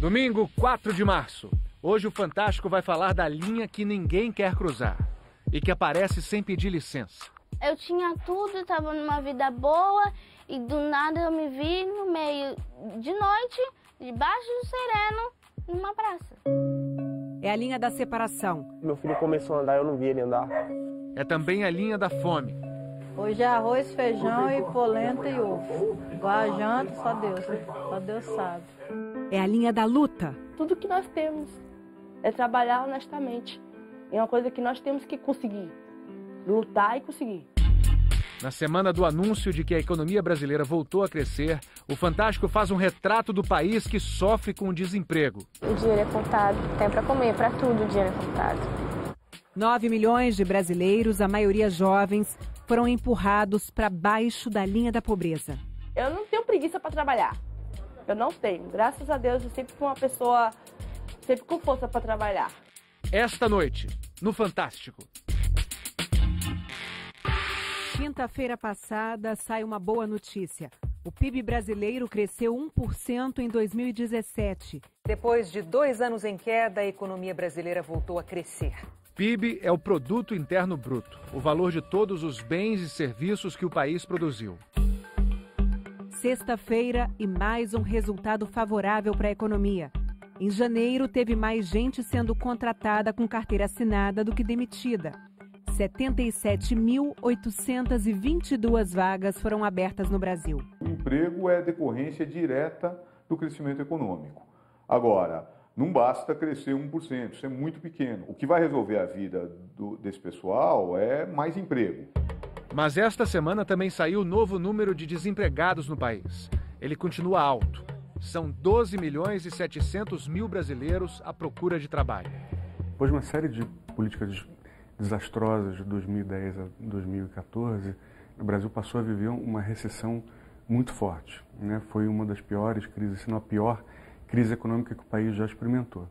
Domingo, 4 de março. Hoje o Fantástico vai falar da linha que ninguém quer cruzar e que aparece sem pedir licença. Eu tinha tudo, estava numa vida boa e do nada eu me vi no meio de noite, debaixo do sereno, numa praça. É a linha da separação. Meu filho começou a andar, eu não vi ele andar. É também a linha da fome. Hoje é arroz, feijão e polenta e ovo. Igual a janta, só Deus sabe. É a linha da luta. Tudo que nós temos é trabalhar honestamente. É uma coisa que nós temos que conseguir. Lutar e conseguir. Na semana do anúncio de que a economia brasileira voltou a crescer, o Fantástico faz um retrato do país que sofre com o desemprego. O dinheiro é contado, tem para comer, para tudo o dinheiro é contado. 9 milhões de brasileiros, a maioria jovens, foram empurrados para baixo da linha da pobreza. Eu não tenho preguiça para trabalhar. Eu não tenho. Graças a Deus, eu sempre fui uma pessoa, sempre com força para trabalhar. Esta noite, no Fantástico. Quinta-feira passada sai uma boa notícia. O PIB brasileiro cresceu 1% em 2017. Depois de 2 anos em queda, a economia brasileira voltou a crescer. PIB é o Produto Interno Bruto, o valor de todos os bens e serviços que o país produziu. Sexta-feira e mais um resultado favorável para a economia. Em janeiro, teve mais gente sendo contratada com carteira assinada do que demitida. 77.822 vagas foram abertas no Brasil. O emprego é decorrência direta do crescimento econômico. Agora, não basta crescer 1%, isso é muito pequeno. O que vai resolver a vida desse pessoal é mais emprego. Mas esta semana também saiu o novo número de desempregados no país. Ele continua alto. São 12 milhões e 700 mil brasileiros à procura de trabalho. Depois de uma série de políticas desastrosas de 2010 a 2014, o Brasil passou a viver uma recessão muito forte, né? Foi uma das piores crises, se não a pior crise econômica que o país já experimentou.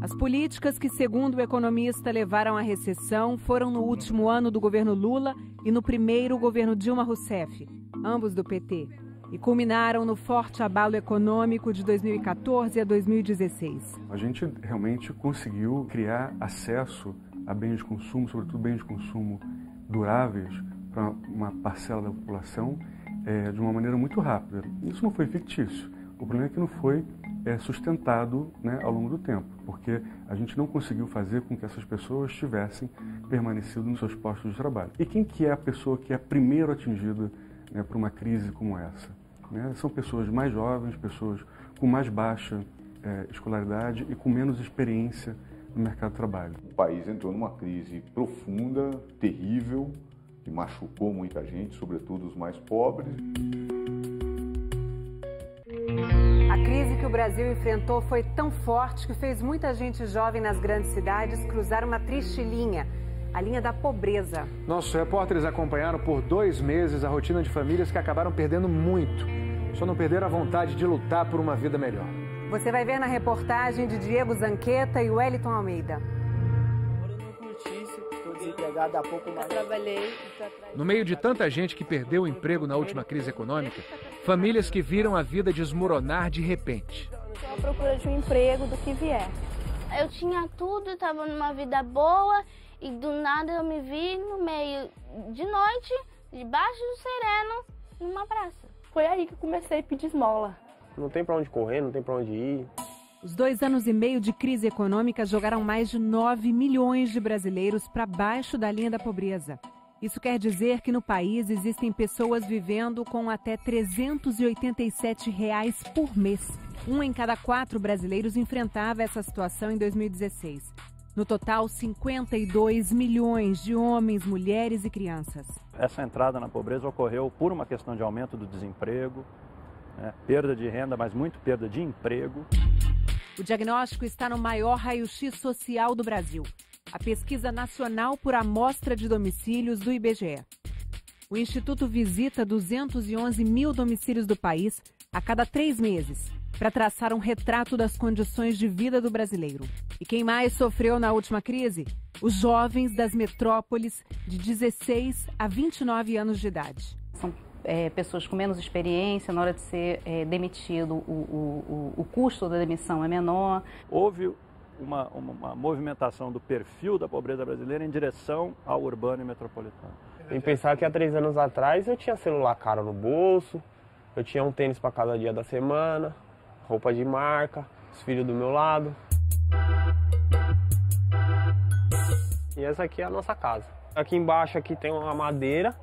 As políticas que, segundo o economista, levaram à recessão foram no último ano do governo Lula e no primeiro governo Dilma Rousseff, ambos do PT, e culminaram no forte abalo econômico de 2014 a 2016. A gente realmente conseguiu criar acesso a bens de consumo, sobretudo bens de consumo duráveis, para uma parcela da população de uma maneira muito rápida. Isso não foi fictício. O problema é que não foi sustentado, né, ao longo do tempo, porque a gente não conseguiu fazer com que essas pessoas tivessem permanecido nos seus postos de trabalho. E quem que é a pessoa que é primeiro atingida, né, por uma crise como essa? Né? São pessoas mais jovens, pessoas com mais baixa escolaridade e com menos experiência no mercado de trabalho. O país entrou numa crise profunda, terrível, que machucou muita gente, sobretudo os mais pobres. A crise que o Brasil enfrentou foi tão forte que fez muita gente jovem nas grandes cidades cruzar uma triste linha, a linha da pobreza. Nossos repórteres acompanharam por 2 meses a rotina de famílias que acabaram perdendo muito. Só não perderam a vontade de lutar por uma vida melhor. Você vai ver na reportagem de Diego Zanqueta e Wellington Almeida. No meio de tanta gente que perdeu o emprego na última crise econômica, famílias que viram a vida desmoronar de repente. Estou à procura de um emprego do que vier. Eu tinha tudo, estava numa vida boa e do nada eu me vi no meio de noite, debaixo do sereno, numa praça. Foi aí que eu comecei a pedir esmola. Não tem para onde correr, não tem para onde ir. Os 2 anos e meio de crise econômica jogaram mais de 9 milhões de brasileiros para baixo da linha da pobreza. Isso quer dizer que no país existem pessoas vivendo com até R$ 387 por mês. 1 em cada 4 brasileiros enfrentava essa situação em 2016. No total, 52 milhões de homens, mulheres e crianças. Essa entrada na pobreza ocorreu por uma questão de aumento do desemprego, perda de renda, mas muito perda de emprego. O diagnóstico está no maior raio-x social do Brasil, a Pesquisa Nacional por Amostra de Domicílios do IBGE. O Instituto visita 211 mil domicílios do país a cada 3 meses, para traçar um retrato das condições de vida do brasileiro. E quem mais sofreu na última crise? Os jovens das metrópoles de 16 a 29 anos de idade. São pessoas com menos experiência, na hora de ser demitido, o custo da demissão é menor. Houve uma movimentação do perfil da pobreza brasileira em direção ao urbano e metropolitano. Em pensar que há 3 anos atrás eu tinha celular caro no bolso, eu tinha um tênis para cada dia da semana, roupa de marca, os filhos do meu lado. E essa aqui é a nossa casa. Aqui embaixo aqui tem uma madeira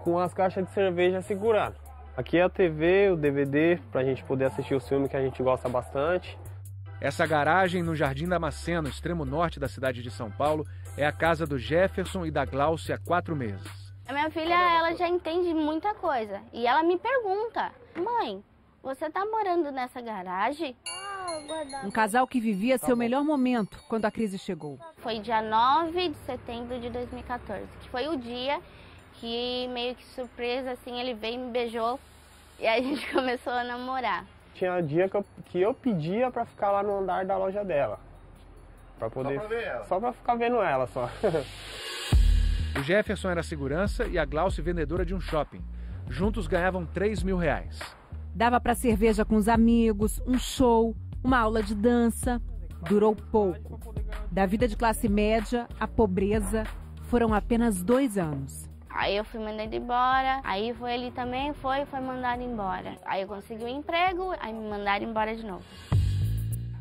com as caixas de cerveja segurando. Aqui é a TV, o DVD, para a gente poder assistir os filmes que a gente gosta bastante. Essa garagem no Jardim Damasceno, extremo norte da cidade de São Paulo, é a casa do Jefferson e da Glauce há 4 meses. A minha filha, ela já entende muita coisa. E ela me pergunta, mãe, você tá morando nessa garagem? Um casal que vivia seu melhor momento quando a crise chegou. Foi dia 9 de setembro de 2014, que foi o dia que, meio que surpresa, assim, ele veio e me beijou e aí a gente começou a namorar. Tinha dia que eu pedia para ficar lá no andar da loja dela. Pra poder, só pra ver ela? Só pra ficar vendo ela, só. O Jefferson era segurança e a Glauce vendedora de um shopping. Juntos ganhavam R$3.000. Dava para cerveja com os amigos, um show, uma aula de dança. Durou pouco. Da vida de classe média à pobreza, foram apenas 2 anos. Aí eu fui mandado embora, aí ele também foi mandado embora. Aí eu consegui um emprego, aí me mandaram embora de novo.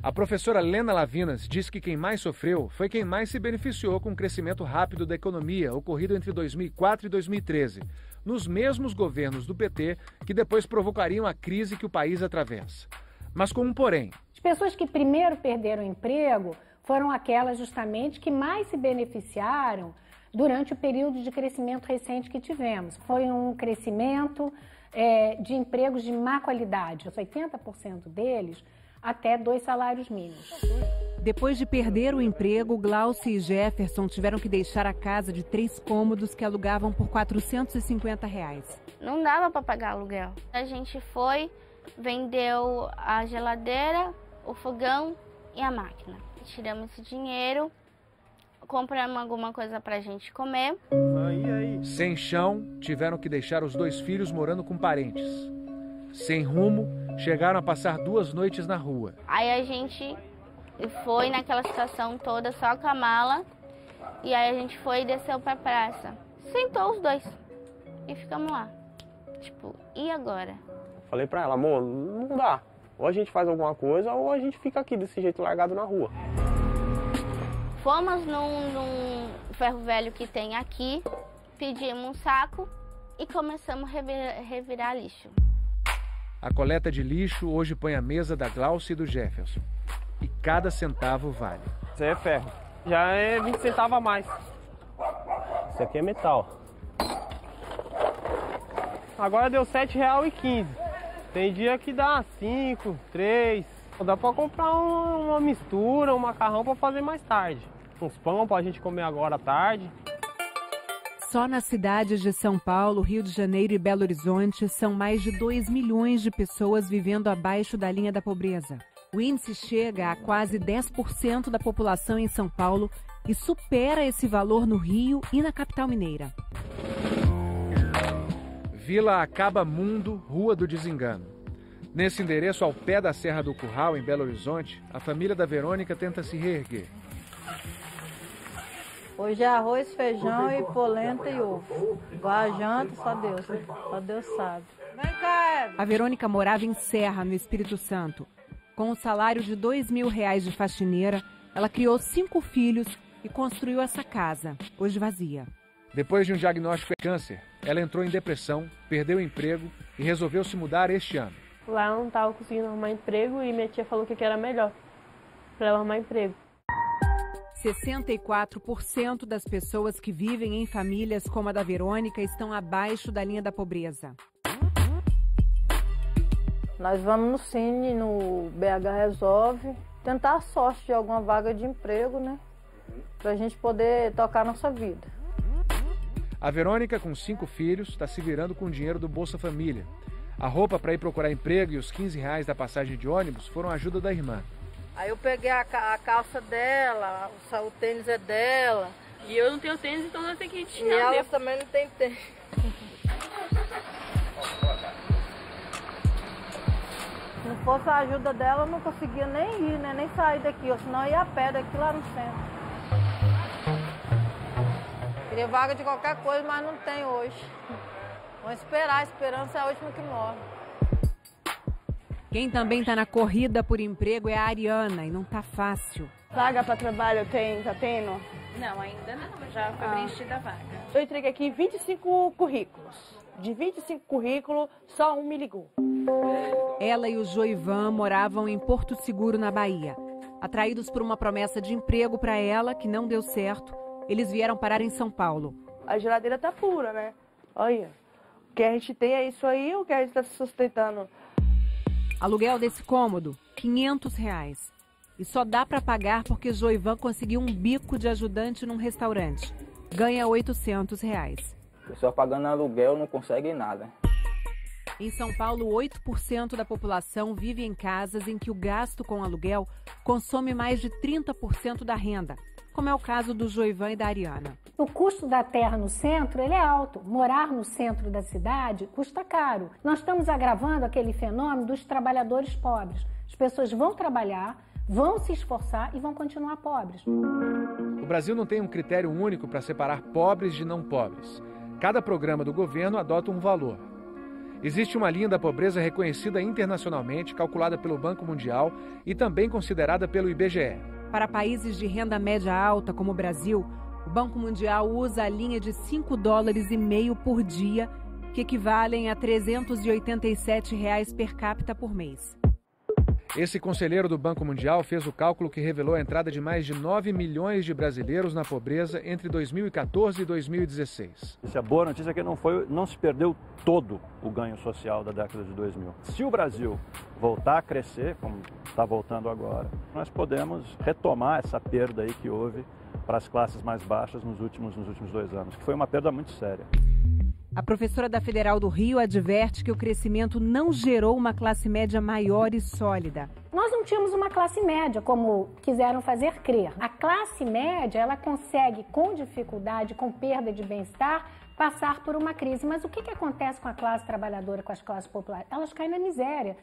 A professora Lena Lavinas diz que quem mais sofreu foi quem mais se beneficiou com o crescimento rápido da economia ocorrido entre 2004 e 2013, nos mesmos governos do PT que depois provocariam a crise que o país atravessa. Mas com um porém. As pessoas que primeiro perderam o emprego foram aquelas justamente que mais se beneficiaram durante o período de crescimento recente que tivemos. Foi um crescimento de empregos de má qualidade, os 80% deles até 2 salários mínimos. Depois de perder o emprego, Glauce e Jefferson tiveram que deixar a casa de 3 cômodos que alugavam por R$450. Não dava para pagar aluguel. A gente foi, vendeu a geladeira, o fogão e a máquina. Tiramos esse dinheiro, compramos alguma coisa pra gente comer. Sem chão, tiveram que deixar os 2 filhos morando com parentes. Sem rumo, chegaram a passar 2 noites na rua. Aí a gente foi naquela situação toda só com a mala. E aí a gente foi e desceu pra praça. Sentou os 2 e ficamos lá. Tipo, e agora? Falei pra ela, amor, não dá. Ou a gente faz alguma coisa ou a gente fica aqui desse jeito largado na rua. Fomos num ferro velho que tem aqui, pedimos um saco e começamos a revirar lixo. A coleta de lixo hoje põe a mesa da Glauce e do Jefferson. E cada centavo vale. Isso aí é ferro. Já é 20 centavos a mais. Isso aqui é metal. Agora deu R$7,15. Tem dia que dá 5, 3. Dá pra comprar uma mistura, um macarrão pra fazer mais tarde. Uns pão pra gente comer agora à tarde. Só nas cidades de São Paulo, Rio de Janeiro e Belo Horizonte são mais de 2 milhões de pessoas vivendo abaixo da linha da pobreza. O índice chega a quase 10% da população em São Paulo e supera esse valor no Rio e na capital mineira. Vila Acaba Mundo, Rua do Desengano. Nesse endereço, ao pé da Serra do Curral, em Belo Horizonte, a família da Verônica tenta se reerguer. Hoje é arroz, feijão e polenta e ovo. Igual a janta, só Deus sabe. Vem cá, A Verônica morava em Serra, no Espírito Santo. Com um salário de R$2.000 de faxineira, ela criou 5 filhos e construiu essa casa, hoje vazia. Depois de um diagnóstico de câncer, ela entrou em depressão, perdeu o emprego e resolveu se mudar este ano. Lá eu não estava conseguindo arrumar emprego e minha tia falou que aqui era melhor para ela arrumar emprego. 64% das pessoas que vivem em famílias como a da Verônica estão abaixo da linha da pobreza. Nós vamos no Cine, no BH Resolve, tentar a sorte de alguma vaga de emprego, né? Pra gente poder tocar nossa vida. A Verônica, com 5 filhos, está se virando com o dinheiro do Bolsa Família. A roupa para ir procurar emprego e os R$15 da passagem de ônibus foram a ajuda da irmã. Aí eu peguei a calça dela, o tênis é dela. E eu não tenho tênis, então nós temos que E ela também não tem tênis. fosse a ajuda dela, eu não conseguia nem ir, né? Nem sair daqui, ou senão eu ia a pé daqui lá no centro. Queria vaga de qualquer coisa, mas não tem hoje. Vamos esperar, a esperança é a última que morre. Quem também está na corrida por emprego é a Ariana, e não tá fácil. Vaga para trabalho tá tendo? Não, ainda não, já foi preenchida a vaga. Eu entreguei aqui 25 currículos. De 25 currículos, só um me ligou. Ela e o Joivan moravam em Porto Seguro, na Bahia. Atraídos por uma promessa de emprego para ela, que não deu certo, eles vieram parar em São Paulo. A geladeira tá pura, né? Olha, o que a gente tem é isso aí, o que a gente está se sustentando. Aluguel desse cômodo, R$500. E só dá para pagar porque Joivan conseguiu um bico de ajudante num restaurante. Ganha R$800. A pessoa pagando aluguel não consegue nada. Em São Paulo, 8% da população vive em casas em que o gasto com aluguel consome mais de 30% da renda, como é o caso do Joivan e da Ariana. O custo da terra no centro ele é alto. Morar no centro da cidade custa caro. Nós estamos agravando aquele fenômeno dos trabalhadores pobres. As pessoas vão trabalhar, vão se esforçar e vão continuar pobres. O Brasil não tem um critério único para separar pobres de não pobres. Cada programa do governo adota um valor. Existe uma linha da pobreza reconhecida internacionalmente, calculada pelo Banco Mundial e também considerada pelo IBGE. Para países de renda média alta, como o Brasil, o Banco Mundial usa a linha de $5,5 por dia, que equivalem a R$387 per capita por mês. Esse conselheiro do Banco Mundial fez o cálculo que revelou a entrada de mais de 9 milhões de brasileiros na pobreza entre 2014 e 2016. A boa notícia é que não se perdeu todo o ganho social da década de 2000. Se o Brasil voltar a crescer, como está voltando agora, nós podemos retomar essa perda aí que houve para as classes mais baixas nos últimos 2 anos, que foi uma perda muito séria. A professora da Federal do Rio adverte que o crescimento não gerou uma classe média maior e sólida. Nós não tínhamos uma classe média, como quiseram fazer crer. A classe média, ela consegue, com dificuldade, com perda de bem-estar, passar por uma crise. Mas o que acontece com a classe trabalhadora, com as classes populares? Elas caem na miséria.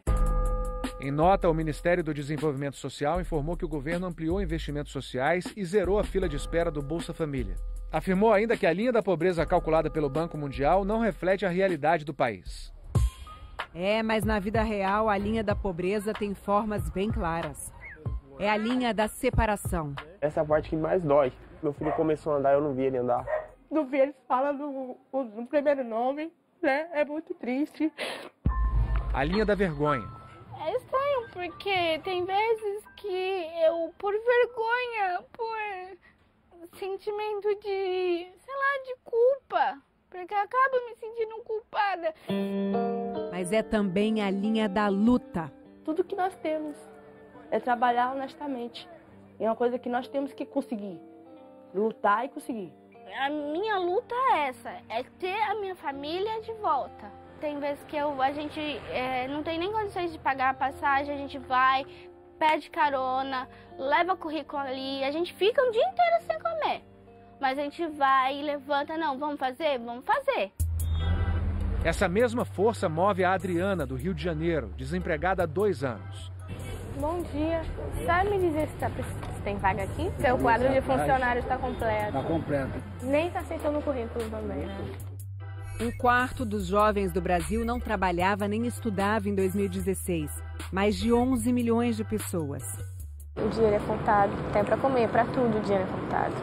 Em nota, o Ministério do Desenvolvimento Social informou que o governo ampliou investimentos sociais e zerou a fila de espera do Bolsa Família. Afirmou ainda que a linha da pobreza calculada pelo Banco Mundial não reflete a realidade do país. Mas na vida real, a linha da pobreza tem formas bem claras. É a linha da separação. Essa é a parte que mais dói. Meu filho começou a andar, eu não vi ele andar. Não vi ele falar no primeiro nome, né? É muito triste. A linha da vergonha. É estranho, porque tem vezes que eu, por vergonha, por sentimento de, de culpa, porque eu acabo me sentindo culpada. Mas é também a linha da luta. Tudo que nós temos é trabalhar honestamente. É uma coisa que nós temos que conseguir. Lutar e conseguir. A minha luta é essa, é ter a minha família de volta. Tem vezes que a gente não tem nem condições de pagar a passagem, a gente vai, pede carona, leva currículo ali, a gente fica um dia inteiro sem comer. Mas a gente vai e levanta, não, vamos fazer? Vamos fazer. Essa mesma força move a Adriana, do Rio de Janeiro, desempregada há 2 anos. Bom dia. Sabe me dizer se tem vaga aqui? Seu quadro de funcionário está completo. Está completo. Nem está aceitando o currículo também, né? 1/4 dos jovens do Brasil não trabalhava nem estudava em 2016. Mais de 11 milhões de pessoas. O dinheiro é contado. Tem para comer, para tudo o dinheiro é contado.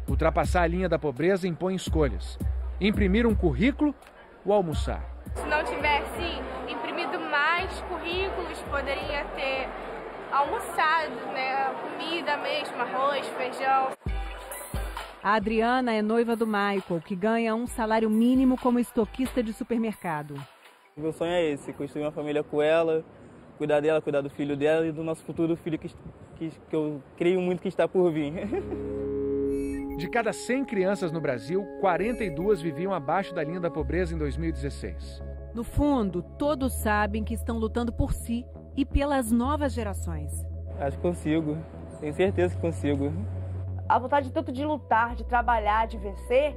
Ultrapassar a linha da pobreza impõe escolhas. Imprimir um currículo ou almoçar. Se não tivesse imprimido mais currículos, poderia ter almoçado, né? Comida mesmo, arroz, feijão. A Adriana é noiva do Michael, que ganha um salário mínimo como estoquista de supermercado. Meu sonho é esse, construir uma família com ela, cuidar dela, cuidar do filho dela e do nosso futuro filho que eu creio muito que está por vir. De cada 100 crianças no Brasil, 42 viviam abaixo da linha da pobreza em 2016. No fundo, todos sabem que estão lutando por si e pelas novas gerações. Acho que consigo, tenho certeza que consigo. A vontade tanto de lutar, de trabalhar, de vencer,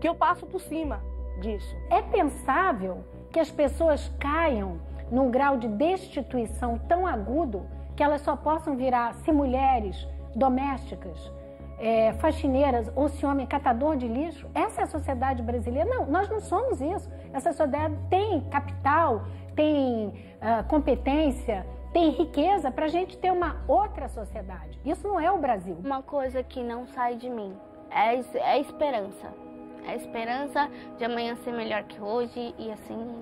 que eu passo por cima disso. É pensável que as pessoas caiam num grau de destituição tão agudo que elas só possam virar, se mulheres domésticas, faxineiras ou se homem catador de lixo. Essa é a sociedade brasileira? Não, nós não somos isso. Essa sociedade tem capital, tem competência, tem riqueza para a gente ter uma outra sociedade. Isso não é o Brasil. Uma coisa que não sai de mim é a esperança. A esperança de amanhã ser melhor que hoje e assim